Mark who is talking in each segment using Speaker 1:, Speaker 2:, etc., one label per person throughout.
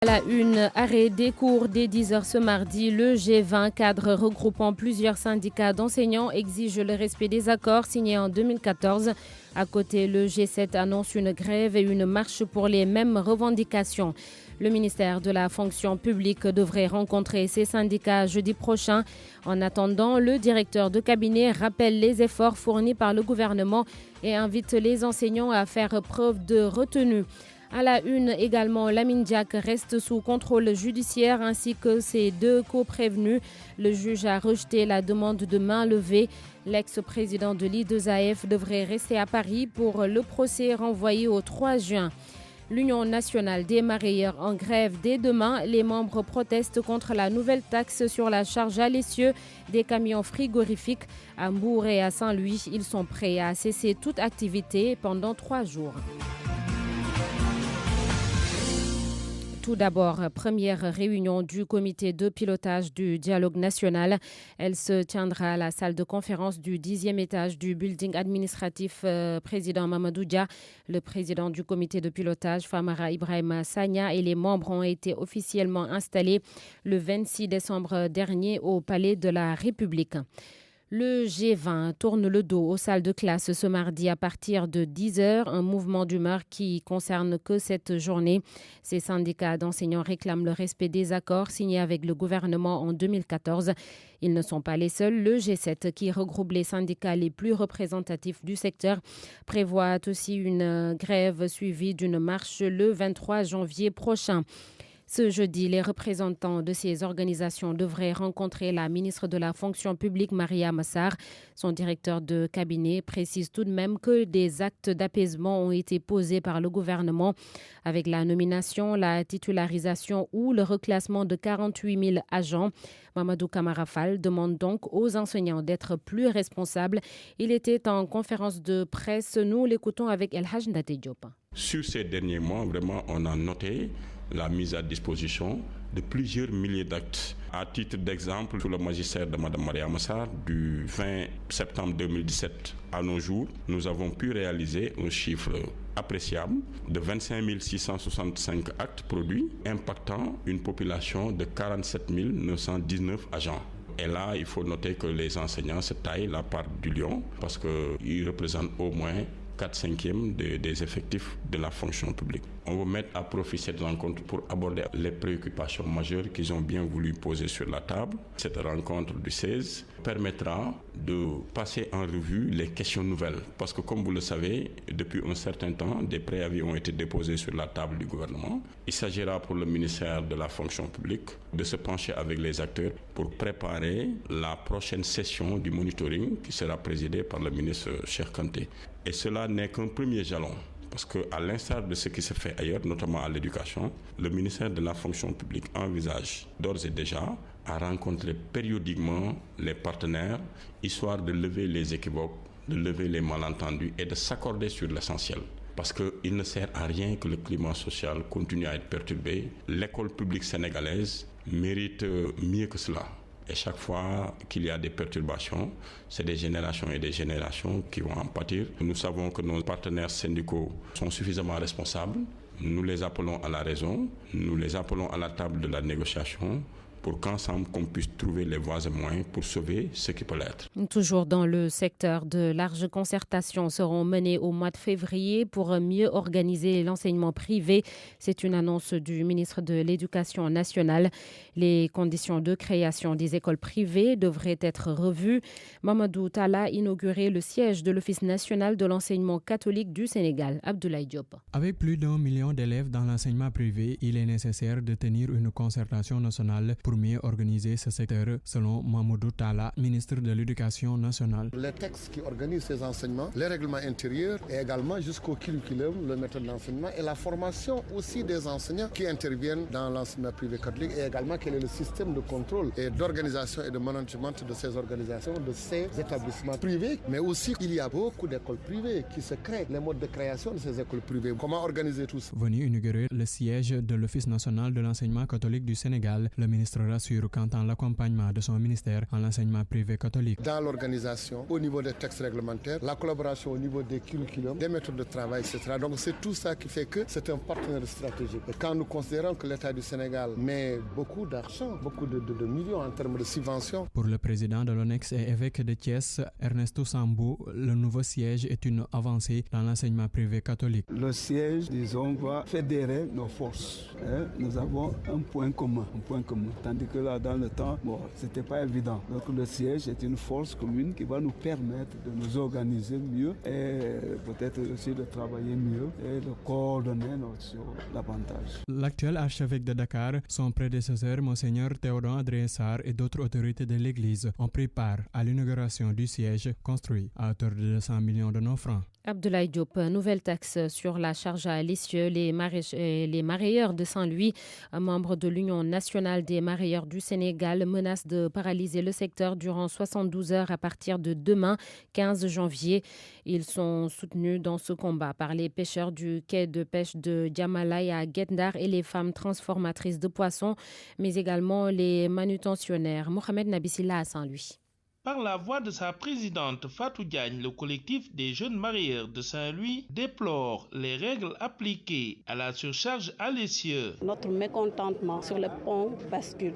Speaker 1: la une, arrêt des cours dès 10h ce mardi. Le G20, cadre regroupant plusieurs syndicats d'enseignants, exige le respect des accords signés en 2014. À côté, le G7 annonce une grève et une marche pour les mêmes revendications. Le ministère de la fonction publique devrait rencontrer ses syndicats jeudi prochain. En attendant, le directeur de cabinet rappelle les efforts fournis par le gouvernement et invite les enseignants à faire preuve de retenue. À la une également, Lamine Diack reste sous contrôle judiciaire ainsi que ses deux co-prévenus. Le juge a rejeté la demande de main levée. L'ex-président de l'I2AF devrait rester à Paris pour le procès renvoyé au 3 juin. L'Union nationale des mareyeurs en grève dès demain. Les membres protestent contre la nouvelle taxe sur la charge à l'essieu des camions frigorifiques. À Mbour et à Saint-Louis, ils sont prêts à cesser toute activité pendant 3 jours. Tout d'abord, première réunion du comité de pilotage du dialogue national. Elle se tiendra à la salle de conférence du 10e étage du building administratif président Mamadou Dia. Le président du comité de pilotage, Famara Ibrahima Sagna, et les membres ont été officiellement installés le 26 décembre dernier au Palais de la République. Le G20 tourne le dos aux salles de classe ce mardi à partir de 10h, un mouvement d'humeur qui concerne que cette journée. Ces syndicats d'enseignants réclament le respect des accords signés avec le gouvernement en 2014. Ils ne sont pas les seuls. Le G7, qui regroupe les syndicats les plus représentatifs du secteur, prévoit aussi une grève suivie d'une marche le 23 janvier prochain. Ce jeudi, les représentants de ces organisations devraient rencontrer la ministre de la fonction publique, Mariama Sarr. Son directeur de cabinet précise tout de même que des actes d'apaisement ont été posés par le gouvernement avec la nomination, la titularisation ou le reclassement de 48 000 agents. Mamadou Camara Fall demande donc aux enseignants d'être plus responsables. Il était en conférence de presse. Nous l'écoutons avec El Hadj Ndate Diop.
Speaker 2: Sur ces derniers mois, vraiment, on a noté la mise à disposition de plusieurs milliers d'actes. À titre d'exemple, sous le magistère de Mme Mariama Sarr, du 20 septembre 2017 à nos jours, nous avons pu réaliser un chiffre appréciable de 25 665 actes produits, impactant une population de 47 919 agents. Et là, il faut noter que les enseignants se taillent la part du lion parce qu'ils représentent au moins 4/5 des effectifs de la fonction publique. On va mettre à profit cette rencontre pour aborder les préoccupations majeures qu'ils ont bien voulu poser sur la table. Cette rencontre du 16 permettra de passer en revue les questions nouvelles. Parce que comme vous le savez, depuis un certain temps, des préavis ont été déposés sur la table du gouvernement. Il s'agira pour le ministère de la fonction publique de se pencher avec les acteurs pour préparer la prochaine session du monitoring qui sera présidée par le ministre Cheikh Kanté. Et cela n'est qu'un premier jalon. Parce qu'à l'instar de ce qui se fait ailleurs, notamment à l'éducation, le ministère de la fonction publique envisage d'ores et déjà à rencontrer périodiquement les partenaires, histoire de lever les équivoques, de lever les malentendus et de s'accorder sur l'essentiel. Parce qu'il ne sert à rien que le climat social continue à être perturbé. L'école publique sénégalaise mérite mieux que cela. Et chaque fois qu'il y a des perturbations, c'est des générations et des générations qui vont en pâtir. Nous savons que nos partenaires syndicaux sont suffisamment responsables. Nous les appelons à la raison, nous les appelons à la table de la négociation pour qu'ensemble, qu'on puisse trouver les voies et moyens pour sauver ce qui peut l'être.
Speaker 1: Toujours dans le secteur, de larges concertations seront menées au mois de février pour mieux organiser l'enseignement privé. C'est une annonce du ministre de l'Éducation nationale. Les conditions de création des écoles privées devraient être revues. Mamadou Talla a inauguré le siège de l'Office national de l'enseignement catholique du Sénégal. Abdoulaye Diop.
Speaker 3: Avec plus d'1 million d'élèves dans l'enseignement privé, il est nécessaire de tenir une concertation nationale pour mieux organiser ce secteur, selon Mamadou Talla, ministre de l'Éducation nationale.
Speaker 4: Les textes qui organisent ces enseignements, les règlements intérieurs et également jusqu'au curriculum, le méthode d'enseignement et la formation aussi des enseignants qui interviennent dans l'enseignement privé catholique et également quel est le système de contrôle et d'organisation et de management de ces organisations, de ces établissements privés. Mais aussi, il y a beaucoup d'écoles privées qui se créent, les modes de création de ces écoles privées. Comment organiser tout ça?
Speaker 3: Venu inaugurer le siège de l'Office national de l'enseignement catholique du Sénégal, le ministre ministre rassure quant à l'accompagnement de son ministère en l'enseignement privé catholique.
Speaker 4: Dans l'organisation, au niveau des textes réglementaires, la collaboration au niveau des curriculums, des méthodes de travail, etc. Donc c'est tout ça qui fait que c'est un partenaire stratégique. Et quand nous considérons que l'État du Sénégal met beaucoup d'argent, beaucoup de millions en termes de subventions.
Speaker 3: Pour le président de l'ONEX et évêque de Thiès, Ernesto Sambou, le nouveau siège est une avancée dans l'enseignement privé catholique.
Speaker 5: Le siège, disons, va fédérer nos forces. Nous avons un point commun. Tandis que là, dans le temps, ce n'était pas évident. Donc le siège est une force commune qui va nous permettre de nous organiser mieux et peut-être aussi de travailler mieux et de coordonner notre action davantage.
Speaker 3: L'actuel archevêque de Dakar, son prédécesseur, Monseigneur Théodore Adrien Sarr et d'autres autorités de l'Église ont pris part à l'inauguration du siège construit à hauteur de 200 millions de nos francs.
Speaker 1: Abdoulaye Diop, nouvelle taxe sur la charge à l'essieu. Les marailleurs de Saint-Louis, membres de l'Union nationale des marailleurs du Sénégal, menacent de paralyser le secteur durant 72 heures à partir de demain, 15 janvier. Ils sont soutenus dans ce combat par les pêcheurs du quai de pêche de Diamalaye à Guet-Ndar et les femmes transformatrices de poissons, mais également les manutentionnaires. Mohamed Nabissila à Saint-Louis.
Speaker 6: Par la voix de sa présidente Fatou Diagne, le collectif des jeunes marailleurs de Saint-Louis déplore les règles appliquées à la surcharge à l'essieu.
Speaker 7: Notre mécontentement sur le pont bascule,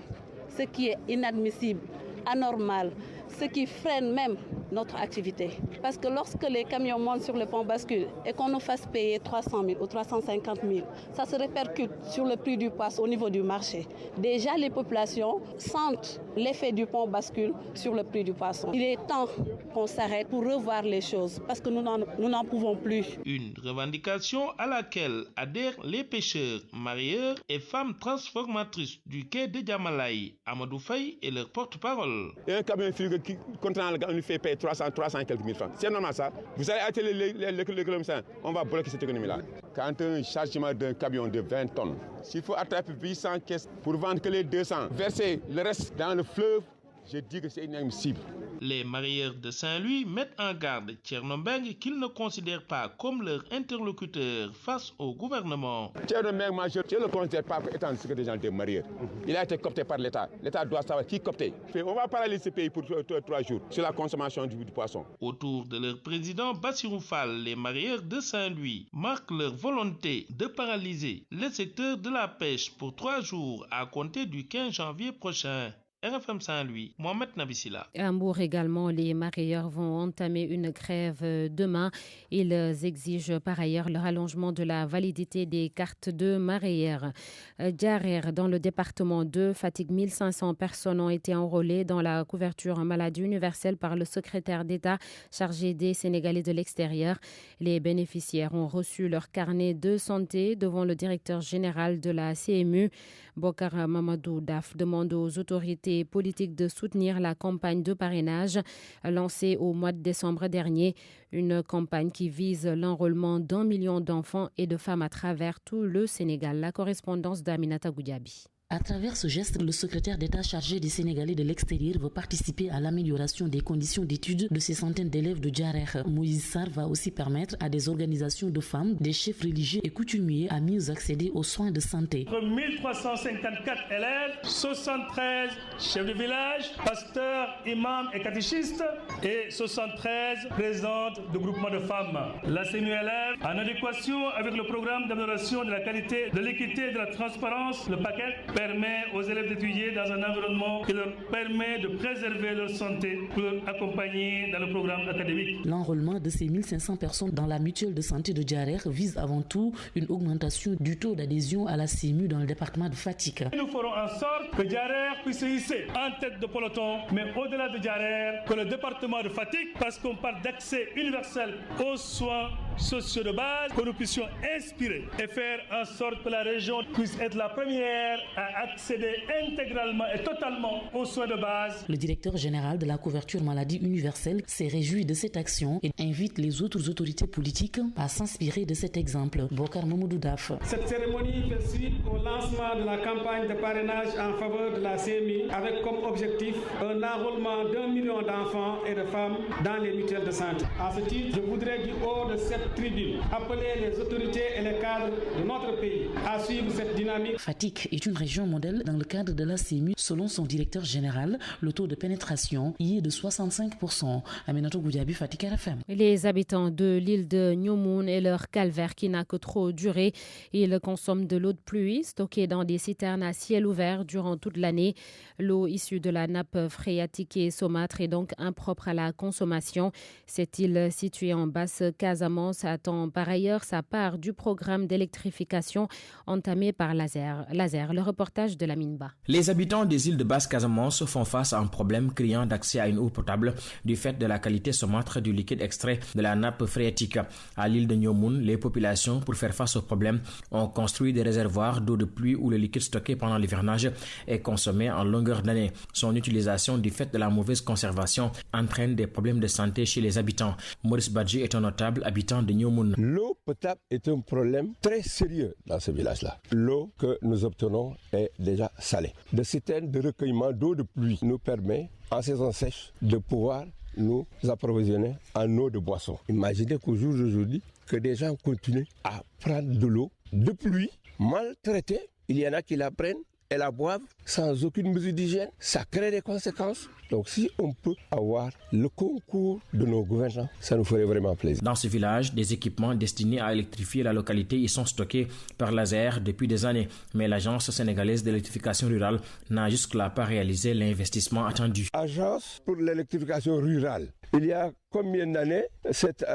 Speaker 7: ce qui est inadmissible, anormal, ce qui freine même notre activité. Parce que lorsque les camions montent sur le pont bascule et qu'on nous fasse payer 300 000 ou 350 000, ça se répercute sur le prix du poisson au niveau du marché. Déjà, les populations sentent l'effet du pont bascule sur le prix du poisson. Il est temps qu'on s'arrête pour revoir les choses parce que nous n'en pouvons plus.
Speaker 6: Une revendication à laquelle adhèrent les pêcheurs, marailleurs et femmes transformatrices du quai de Diamalaye. Amadou Faye est leur porte-parole.
Speaker 8: Un camion qui contraint on lui fait payer 300 et quelques mille francs. C'est normal ça. Vous allez atteler l'économie, on va bloquer cette économie-là. Quand un chargement d'un camion de 20 tonnes, s'il faut attraper 800 caisses pour vendre que les 200, verser le reste dans le fleuve, je dis que c'est inadmissible.
Speaker 6: Les marailleurs de Saint-Louis mettent en garde Thierno Mbengue qu'ils ne considèrent pas comme leur interlocuteur face au gouvernement.
Speaker 8: Thierno Mbengue, moi je ne le considère pas étant le secrétaire général des marailleurs. Il a été coopté par l'État. L'État doit savoir qui coopté. On va paralyser ce pays pour 3 jours sur la consommation du poisson.
Speaker 6: Autour de leur président Bassirou Fall, les marailleurs de Saint-Louis marquent leur volonté de paralyser le secteur de la pêche pour 3 jours à compter du 15 janvier prochain. RFM Saint-Louis, Mohamed Nabissila.
Speaker 1: À Hambourg également, les marailleurs vont entamer une grève demain. Ils exigent par ailleurs le rallongement de la validité des cartes de marailleurs. Diarrhée dans le département de Fatick, 1500 personnes ont été enrôlées dans la couverture maladie universelle par le secrétaire d'État chargé des Sénégalais de l'extérieur. Les bénéficiaires ont reçu leur carnet de santé devant le directeur général de la CMU. Bokar Mamadou Daf demande aux autorités politiques de soutenir la campagne de parrainage lancée au mois de décembre dernier. Une campagne qui vise l'enrôlement d'1 million d'enfants et de femmes à travers tout le Sénégal. La correspondance d'Aminata Goudiaby.
Speaker 9: À travers ce geste, le secrétaire d'État chargé des Sénégalais de l'extérieur veut participer à l'amélioration des conditions d'études de ces centaines d'élèves de Diarrhée. Moïse Sarr va aussi permettre à des organisations de femmes, des chefs religieux et coutumiers à mieux accéder aux soins de santé.
Speaker 10: 1354 élèves, 73 chefs de village, pasteurs, imams et catéchistes et 73 présidentes de groupements de femmes. La CNULF, en adéquation avec le programme d'amélioration de la qualité, de l'équité et de la transparence, le paquet permet aux élèves d'étudier dans un environnement qui leur permet de préserver leur santé pour leur accompagner dans le programme académique.
Speaker 9: L'enrôlement de ces 1500 personnes dans la mutuelle de santé de Diarrhée vise avant tout une augmentation du taux d'adhésion à la CMU dans le département de Fatick.
Speaker 10: Nous ferons en sorte que Diarrhée puisse se hisser en tête de peloton, mais au-delà de Diarrhée, que le département de Fatick, parce qu'on parle d'accès universel aux soins sociaux de base, que nous puissions inspirer et faire en sorte que la région puisse être la première à accéder intégralement et totalement aux soins de base.
Speaker 9: Le directeur général de la couverture maladie universelle s'est réjoui de cette action et invite les autres autorités politiques à s'inspirer de cet exemple. Bokar Mamadou Daf.
Speaker 11: Cette cérémonie fait suite au lancement de la campagne de parrainage en faveur de la CMI avec comme objectif un enrôlement d'1 million d'enfants et de femmes dans les mutuelles de santé. À ce titre, je voudrais du haut de cette cette tribune, appeler les autorités et les cadres de notre pays à suivre cette dynamique.
Speaker 9: Fatick est une région modèle dans le cadre de la CEMU. Selon son directeur général, le taux de pénétration y est de 65%. Aminatou Goudiaby, Fatick RFM.
Speaker 1: Les habitants de l'île de New Moon et leur calvaire qui n'a que trop duré. Ils consomment de l'eau de pluie stockée dans des citernes à ciel ouvert durant toute l'année. L'eau issue de la nappe phréatique et saumâtre est donc impropre à la consommation. Cette île située en Basse-Casamance attend par ailleurs sa part du programme d'électrification entamé par Laser. Le reportage de Lamine Ba.
Speaker 12: Les habitants des îles de Basse-Casamance font face à un problème criant d'accès à une eau potable du fait de la qualité saumâtre du liquide extrait de la nappe phréatique. À l'île de New Moon, les populations, pour faire face au problème, ont construit des réservoirs d'eau de pluie où le liquide stocké pendant l'hivernage est consommé en longueur d'année. Son utilisation du fait de la mauvaise conservation entraîne des problèmes de santé chez les habitants. Maurice Badji est un notable habitant de New Moon.
Speaker 13: L'eau potable est un problème très sérieux dans ce village-là. L'eau que nous obtenons est déjà salée. Le système de recueillement d'eau de pluie nous permet, en saison sèche, de pouvoir nous approvisionner en eau de boisson. Imaginez qu'au jour d'aujourd'hui, que des gens continuent à prendre de l'eau de pluie maltraitée. Il y en a qui la prennent et la boivent sans aucune mesure d'hygiène. Ça crée des conséquences. Donc si on peut avoir le concours de nos gouvernants, ça nous ferait vraiment plaisir.
Speaker 12: Dans ce village, des équipements destinés à électrifier la localité y sont stockés par Laser depuis des années. Mais l'Agence sénégalaise d'électrification rurale n'a jusque-là pas réalisé l'investissement attendu.
Speaker 13: Agence pour l'électrification rurale. Il y a combien d'années cette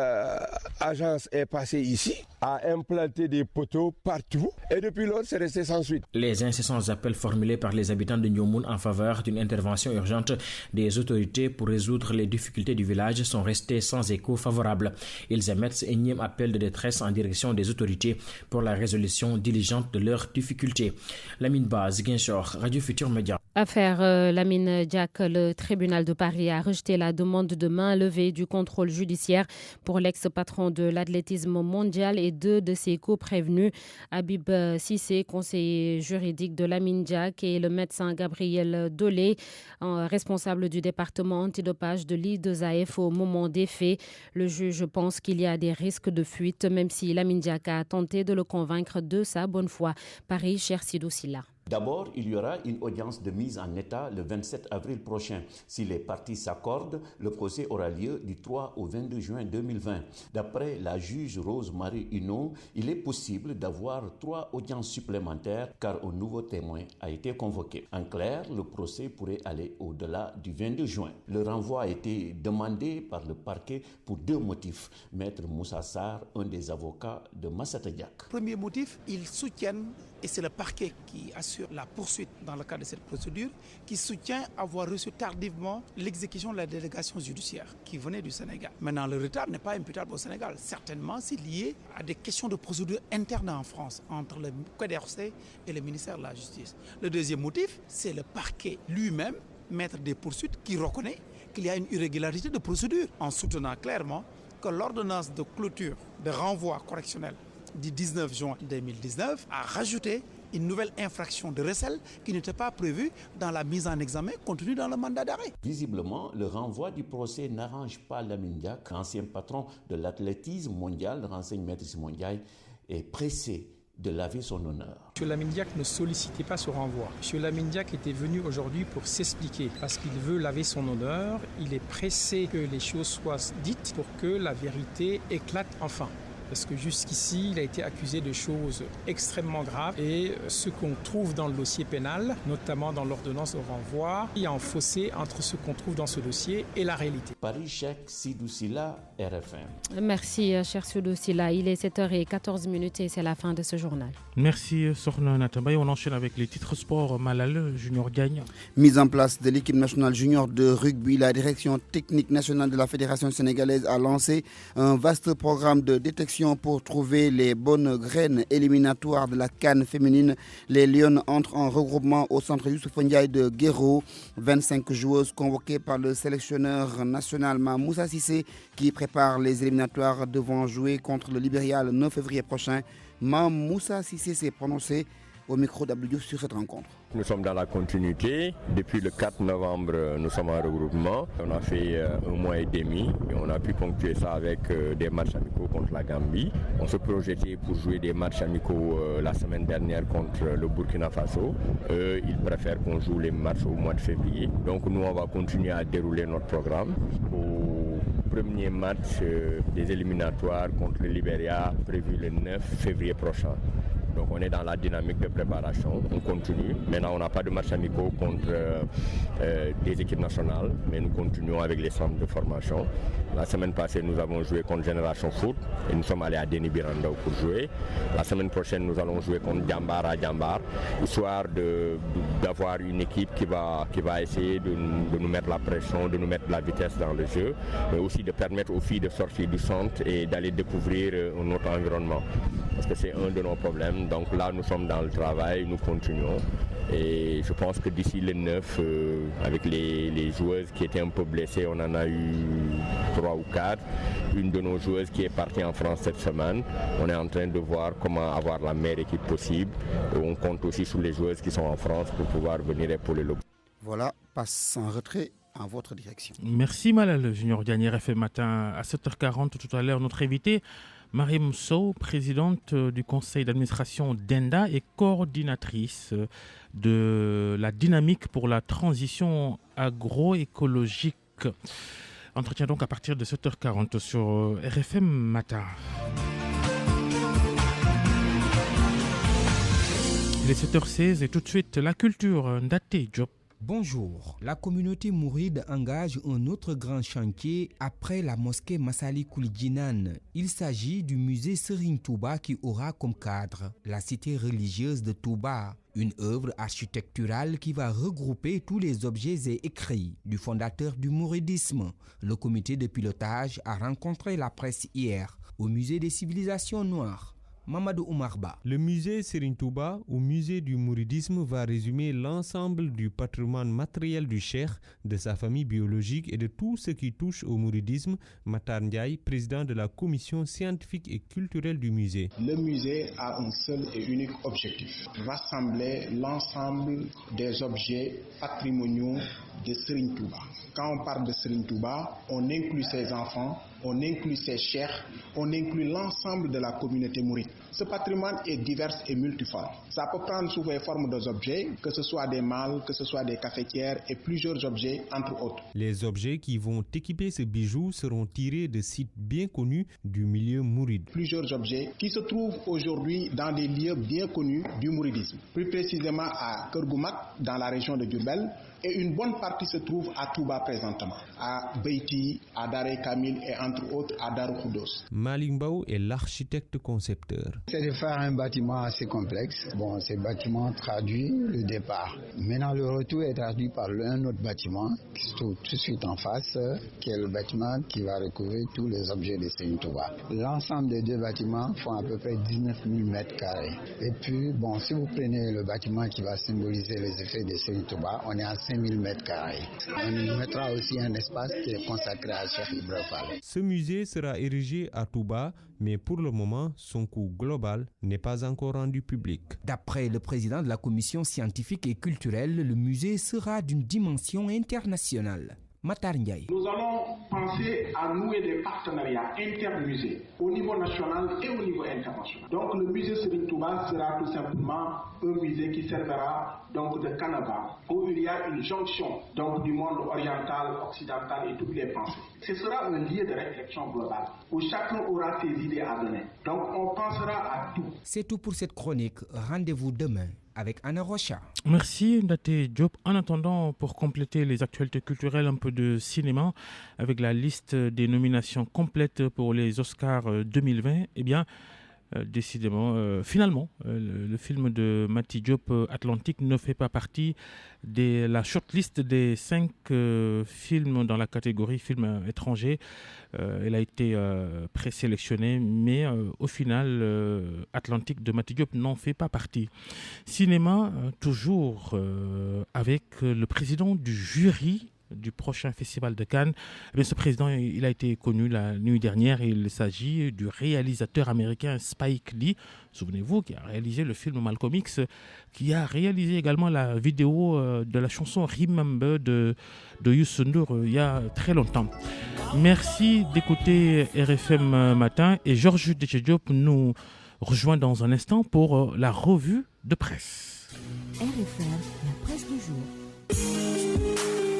Speaker 13: agence est passée ici, a implanté des poteaux partout et depuis lors c'est resté sans suite.
Speaker 12: Les incessants appels formulés par les habitants de New Moon en faveur d'une intervention urgente des autorités pour résoudre les difficultés du village sont restés sans écho favorable. Ils émettent ce énième appel de détresse en direction des autorités pour la résolution diligente de leurs difficultés. Lamine Ba, Ziguinchor, Radio Futur Média.
Speaker 1: Affaire Lamine Diack, le tribunal de Paris a rejeté la demande de main levée du contrôle judiciaire pour l'ex-patron de l'athlétisme mondial et 2 de ses co-prévenus, Habib Cissé, conseiller juridique de Lamine Diack, et le médecin Gabriel Dolé, responsable du département antidopage de l'I2AF au moment des faits. Le juge pense qu'il y a des risques de fuite, même si Lamine Diack a tenté de le convaincre de sa bonne foi. Paris, Chersidou Silla.
Speaker 14: D'abord, il y aura une audience de mise en état le 27 avril prochain. Si les parties s'accordent, le procès aura lieu du 3 au 22 juin 2020. D'après la juge Rose-Marie Huneau, il est possible d'avoir 3 audiences supplémentaires car un nouveau témoin a été convoqué. En clair, le procès pourrait aller au-delà du 22 juin. Le renvoi a été demandé par le parquet pour 2 motifs. Maître Moussa Sarr, un des avocats de Massata Diack.
Speaker 15: Premier motif, ils soutiennent, et c'est le parquet qui assure la poursuite dans le cadre de cette procédure, qui soutient avoir reçu tardivement l'exécution de la délégation judiciaire qui venait du Sénégal. Maintenant, le retard n'est pas imputable au Sénégal. Certainement, c'est lié à des questions de procédure interne en France entre le QDRC et le ministère de la Justice. Le deuxième motif, c'est le parquet lui-même, maître des poursuites, qui reconnaît qu'il y a une irrégularité de procédure en soutenant clairement que l'ordonnance de clôture de renvoi correctionnel du 19 juin 2019 a rajouté une nouvelle infraction de recel qui n'était pas prévue dans la mise en examen contenue dans le mandat d'arrêt.
Speaker 14: Visiblement, le renvoi du procès n'arrange pas Lamine Diack, ancien patron de l'athlétisme mondial, renseigne Maître Simon Ndiaye, est pressé de laver son honneur.
Speaker 16: M. Lamine Diack ne sollicitait pas ce renvoi. M. Lamine Diack était venu aujourd'hui pour s'expliquer parce qu'il veut laver son honneur. Il est pressé que les choses soient dites pour que la vérité éclate enfin. Parce que jusqu'ici, il a été accusé de choses extrêmement graves et ce qu'on trouve dans le dossier pénal, notamment dans l'ordonnance de renvoi, il y a un fossé entre ce qu'on trouve dans ce dossier et la réalité.
Speaker 14: Paris, Cheikh Sidou Silla, RFM.
Speaker 1: Merci, cher Sidou Silla. Il est 7h14 et c'est la fin de ce journal.
Speaker 17: Merci, Sorna Natabay. On enchaîne avec les titres sport. Malal Junior gagne.
Speaker 18: Mise en place de l'équipe nationale junior de rugby, la direction technique nationale de la Fédération sénégalaise a lancé un vaste programme de détection pour trouver les bonnes graines éliminatoires de la CAN féminine. Les Lions entrent en regroupement au centre Youssouf Ndiaye de Guéro. 25 joueuses convoquées par le sélectionneur national Moussa Cissé qui prépare les éliminatoires devant jouer contre le Libéria le 9 février prochain. Moussa Cissé s'est prononcé au micro d'Abdou sur cette rencontre.
Speaker 13: Nous sommes dans la continuité. Depuis le 4 novembre, nous sommes en regroupement. On a fait 1 mois et demi et on a pu ponctuer ça avec des matchs amicaux contre la Gambie. On se projetait pour jouer des matchs amicaux la semaine dernière contre le Burkina Faso. Ils préfèrent qu'on joue les matchs au mois de février. Donc nous, on va continuer à dérouler notre programme. Au premier match des éliminatoires contre le Libéria prévu le 9 février prochain. Donc on est dans la dynamique de préparation, on continue. Maintenant on n'a pas de match amicaux contre des équipes nationales, mais nous continuons avec les centres de formation. La semaine passée nous avons joué contre Génération Foot et nous sommes allés à Denis Birando pour jouer. La semaine prochaine nous allons jouer contre Djambar à Djambar, histoire d'avoir une équipe qui va essayer de nous mettre la pression, de nous mettre de la vitesse dans le jeu, mais aussi de permettre aux filles de sortir du centre et d'aller découvrir un autre environnement. Parce que c'est un de nos problèmes. Donc là, nous sommes dans le travail, nous continuons. Et je pense que d'ici le 9, avec les joueuses qui étaient un peu blessées, on en a eu 3 ou 4. Une de nos joueuses qui est partie en France cette semaine. On est en train de voir comment avoir la meilleure équipe possible. Et on compte aussi sur les joueuses qui sont en France pour pouvoir venir épauler le.
Speaker 18: Voilà, passe en retrait en votre direction.
Speaker 17: Merci Malal, Junior Diagne, RFM Matin à 7h40 tout à l'heure. Notre invité, Mariam Sow, présidente du conseil d'administration d'ENDA et coordinatrice de la dynamique pour la transition agroécologique. Entretien donc à partir de 7h40 sur RFM Matin. Il est 7h16 et tout de suite la culture. Ndaté Diop.
Speaker 19: Bonjour. La communauté mouride engage un autre grand chantier après la mosquée Massali Koulijinan. Il s'agit du musée Serigne Touba qui aura comme cadre la cité religieuse de Touba. Une œuvre architecturale qui va regrouper tous les objets et écrits du fondateur du mouridisme. Le comité de pilotage a rencontré la presse hier au musée des civilisations noires. Mamadou Oumarba.
Speaker 3: Le musée Serigne Touba, ou musée du mouridisme, va résumer l'ensemble du patrimoine matériel du cheikh, de sa famille biologique et de tout ce qui touche au mouridisme. Matar Ndiaye, président de la commission scientifique et culturelle du musée.
Speaker 20: Le musée a un seul et unique objectif, rassembler l'ensemble des objets patrimoniaux de Serigne Touba. Quand on parle de Serigne Touba, on inclut ses enfants, on inclut ses cheikhs, on inclut l'ensemble de la communauté mouride. Ce patrimoine est divers et multiforme. Ça peut prendre sous les formes d'objets, que ce soit des malles, que ce soit des cafetières et plusieurs objets, entre autres.
Speaker 3: Les objets qui vont équiper ce bijou seront tirés de sites bien connus du milieu mouride.
Speaker 20: Plusieurs objets qui se trouvent aujourd'hui dans des lieux bien connus du mouridisme. Plus précisément à Kergoumak, dans la région de Diourbel, et une bonne partie se trouve à Touba présentement, à Beiti, à Daré Kamil et entre autres à Darou Khoudos.
Speaker 3: Malik Mbaou est l'architecte concepteur.
Speaker 21: C'est de faire un bâtiment assez complexe. Bon, ce bâtiment traduit le départ. Maintenant, le retour est traduit par un autre bâtiment qui se trouve tout de suite en face, qui est le bâtiment qui va recouvrir tous les objets de Serigne Touba. L'ensemble des deux bâtiments font à peu près 19 000 mètres carrés. Et puis, bon, si vous prenez le bâtiment qui va symboliser les effets de Serigne Touba, on est à 5 000 mètres carrés. On y mettra aussi un espace qui est consacré à Cheikh Ibra Fall.
Speaker 3: Ce musée sera érigé à Touba, mais pour le moment, son coût global n'est pas encore rendu public.
Speaker 19: D'après le président de la commission scientifique et culturelle, le musée sera d'une dimension internationale. Matar Ndiaye.
Speaker 20: Nous allons penser à nouer des partenariats intermusées au niveau national et au niveau international. Donc le musée Serigne Touba sera tout simplement un musée qui servira donc de canevas où il y a une jonction donc du monde oriental, occidental et toutes les pensées. Ce sera un lieu de réflexion globale où chacun aura ses idées à donner. Donc on pensera à tout.
Speaker 19: C'est tout pour cette chronique. Rendez-vous demain avec Anna Rocha.
Speaker 17: Merci Ndaté Diop. En attendant, pour compléter les actualités culturelles, un peu de cinéma avec la liste des nominations complètes pour les Oscars 2020. Eh bien, décidément, finalement, le film de Mati Diop, Atlantique, ne fait pas partie de la shortlist des 5 films dans la catégorie film étranger. Elle a été présélectionnée, mais au final, Atlantique de Mati Diop n'en fait pas partie. Cinéma, toujours avec le président du jury du prochain festival de Cannes. Ce président, il a été connu la nuit dernière. Il s'agit du réalisateur américain Spike Lee, souvenez-vous, qui a réalisé le film Malcolm X, qui a réalisé également la vidéo de la chanson Remember de Youssou N'Dour il y a très longtemps. Merci d'écouter RFM Matin et Georges Diop nous rejoint dans un instant pour la revue de presse.
Speaker 2: RFM, la presse du jour.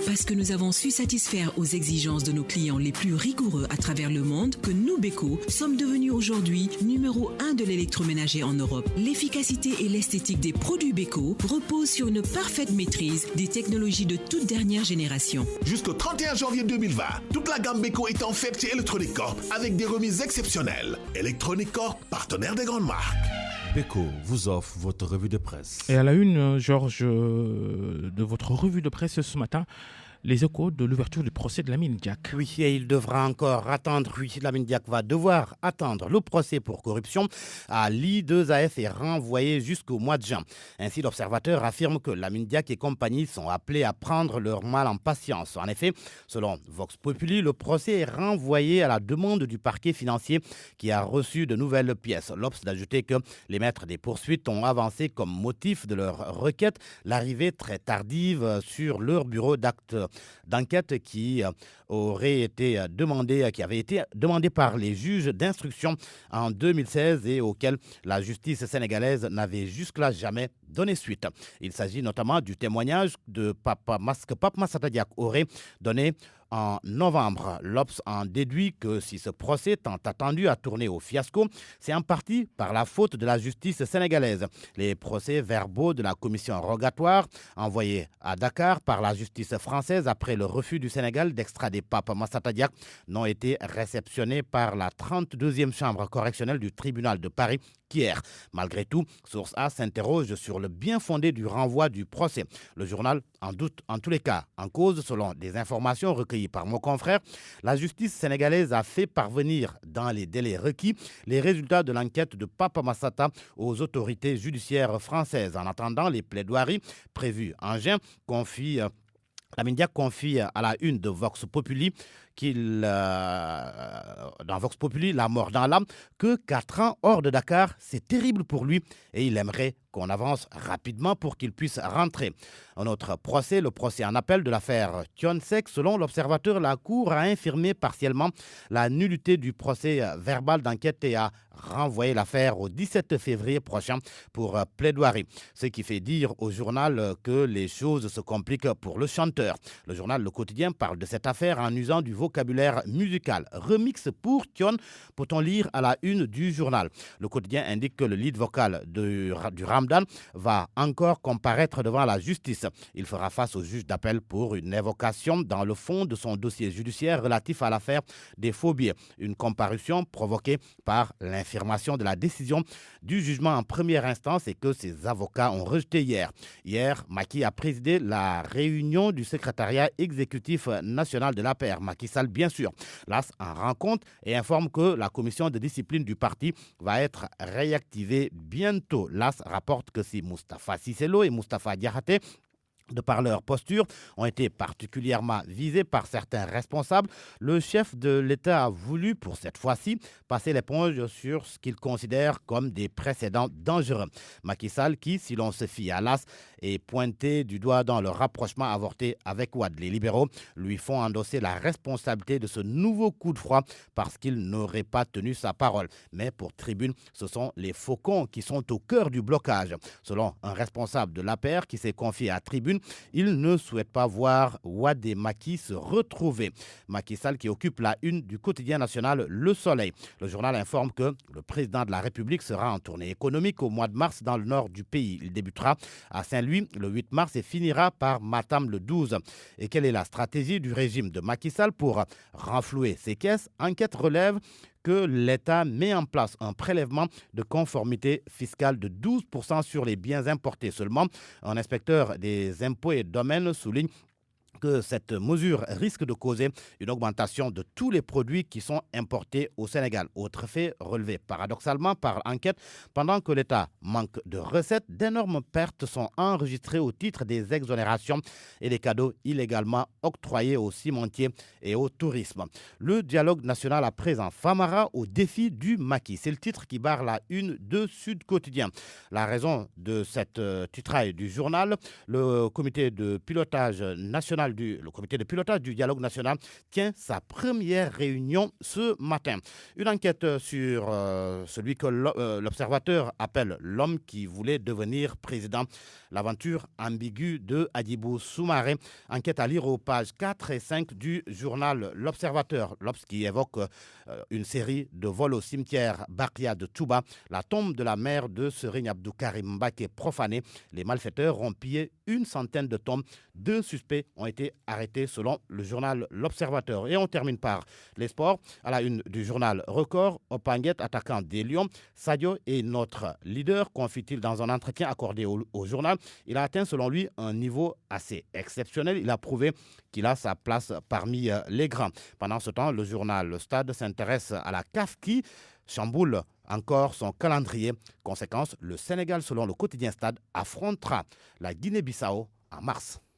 Speaker 2: Parce que nous avons su satisfaire aux exigences de nos clients les plus rigoureux à travers le monde, que nous, Beko, sommes devenus aujourd'hui numéro 1 de l'électroménager en Europe. L'efficacité et l'esthétique des produits Beko reposent sur une parfaite maîtrise des technologies de toute dernière génération.
Speaker 22: Jusqu'au 31 janvier 2020, toute la gamme Beko est en fête chez Electronic Corp avec des remises exceptionnelles. Electronic Corp, partenaire des grandes marques.
Speaker 23: Beko vous offre votre revue de presse.
Speaker 17: Et à la une, Georges, de votre revue de presse ce matin, les échos de l'ouverture du procès de Lamine Diack.
Speaker 24: Oui, et il devra encore attendre. Oui, Lamine Diack va devoir attendre le procès pour corruption à l'I2AF est renvoyé jusqu'au mois de juin. Ainsi, l'observateur affirme que Lamine Diack et compagnie sont appelés à prendre leur mal en patience. En effet, selon Vox Populi, le procès est renvoyé à la demande du parquet financier qui a reçu de nouvelles pièces. L'Obs d'ajouter que les maîtres des poursuites ont avancé comme motif de leur requête l'arrivée très tardive sur leur bureau d'enquête qui avait été demandé par les juges d'instruction en 2016 et auquel la justice sénégalaise n'avait jusque-là jamais donné suite. Il s'agit notamment du témoignage que Pape Massata Diack aurait donné en novembre. L'Obs en déduit que si ce procès tant attendu a tourné au fiasco, c'est en partie par la faute de la justice sénégalaise. Les procès-verbaux de la commission rogatoire envoyés à Dakar par la justice française après le refus du Sénégal d'extrader Pape Massata Diack n'ont été réceptionnés par la 32e chambre correctionnelle du tribunal de Paris qu'hier. Malgré tout, Source A s'interroge sur le bien fondé du renvoi du procès. Le journal en doute en tous les cas. En cause, selon des informations recueillies par mon confrère, la justice sénégalaise a fait parvenir dans les délais requis les résultats de l'enquête de Pape Massata aux autorités judiciaires françaises. En attendant, les plaidoiries prévues en juin Lamine Diack confie à la une de Vox Populi dans Vox Populi, la mort dans l'âme, que 4 ans hors de Dakar, c'est terrible pour lui et il aimerait qu'on avance rapidement pour qu'il puisse rentrer. Un autre procès, le procès en appel de l'affaire Thionsek. Selon l'observateur, la Cour a infirmé partiellement la nullité du procès verbal d'enquête et a renvoyé l'affaire au 17 février prochain pour plaidoirie. Ce qui fait dire au journal que les choses se compliquent pour le chanteur. Le journal Le Quotidien parle de cette affaire en usant du vocabulaire musical. Remix pour Thion, peut-on lire à la une du journal. Le Quotidien indique que le lead vocal du Ramdan va encore comparaître devant la justice. Il fera face au juge d'appel pour une évocation dans le fond de son dossier judiciaire relatif à l'affaire des faux billets. Une comparution provoquée par l'infirmation de la décision du jugement en première instance et que ses avocats ont rejeté hier. Hier, Macky a présidé la réunion du secrétariat exécutif national de l'APR. Macky Sall, bien sûr. L'AS en rend compte et informe que la commission de discipline du parti va être réactivée bientôt. L'AS rapporte que si Moustapha Cissé Lo et Moustapha Diakhaté, de par leur posture, ont été particulièrement visés par certains responsables, le chef de l'État a voulu, pour cette fois-ci, passer l'éponge sur ce qu'il considère comme des précédents dangereux. Macky Sall, qui, si l'on se fie à l'AS, est pointé du doigt dans le rapprochement avorté avec Wade. Les libéraux lui font endosser la responsabilité de ce nouveau coup de froid parce qu'il n'aurait pas tenu sa parole. Mais pour Tribune, ce sont les faucons qui sont au cœur du blocage. Selon un responsable de l'APR qui s'est confié à Tribune, il ne souhaite pas voir Wade et Macky se retrouver. Macky Sall qui occupe la une du quotidien national Le Soleil. Le journal informe que le président de la République sera en tournée économique au mois de mars dans le nord du pays. Il débutera à Saint-Louis le 8 mars et finira par Matam le 12. Et quelle est la stratégie du régime de Macky Sall pour renflouer ses caisses? Enquête relève que l'État met en place un prélèvement de conformité fiscale de 12% sur les biens importés seulement. Un inspecteur des impôts et domaines souligne que cette mesure risque de causer une augmentation de tous les produits qui sont importés au Sénégal. Autre fait relevé paradoxalement par enquête, pendant que l'État manque de recettes, d'énormes pertes sont enregistrées au titre des exonérations et des cadeaux illégalement octroyés aux cimentiers et au tourisme. Le dialogue national à présent, Famara au défi du maquis. C'est le titre qui barre la une de Sud Quotidien. La raison de cette titraille du journal, le comité de pilotage national le comité de pilotage du dialogue national tient sa première réunion ce matin. Une enquête sur celui que l'observateur appelle l'homme qui voulait devenir président. L'aventure ambiguë de Hadjibou Soumaré. Enquête à lire aux pages 4 et 5 du journal L'Observateur. L'Obs qui évoque une série de vols au cimetière Bakia de Touba. La tombe de la mère de Serigne Abdou Karim Mbacké profanée. Les malfaiteurs ont pillé une centaine de tombes. 2 suspects ont été arrêtés selon le journal L'Observateur. Et on termine par les sports. À la une du journal Record, Opanguet, attaquant des Lions. Sadio est notre leader, confie-t-il dans un entretien accordé au journal. Il a atteint selon lui un niveau assez exceptionnel. Il a prouvé qu'il a sa place parmi les grands. Pendant ce temps, le journal Le Stade s'intéresse à la CAF qui chamboule encore son calendrier. Conséquence, le Sénégal, selon le quotidien Stade, affrontera la Guinée-Bissau en mars.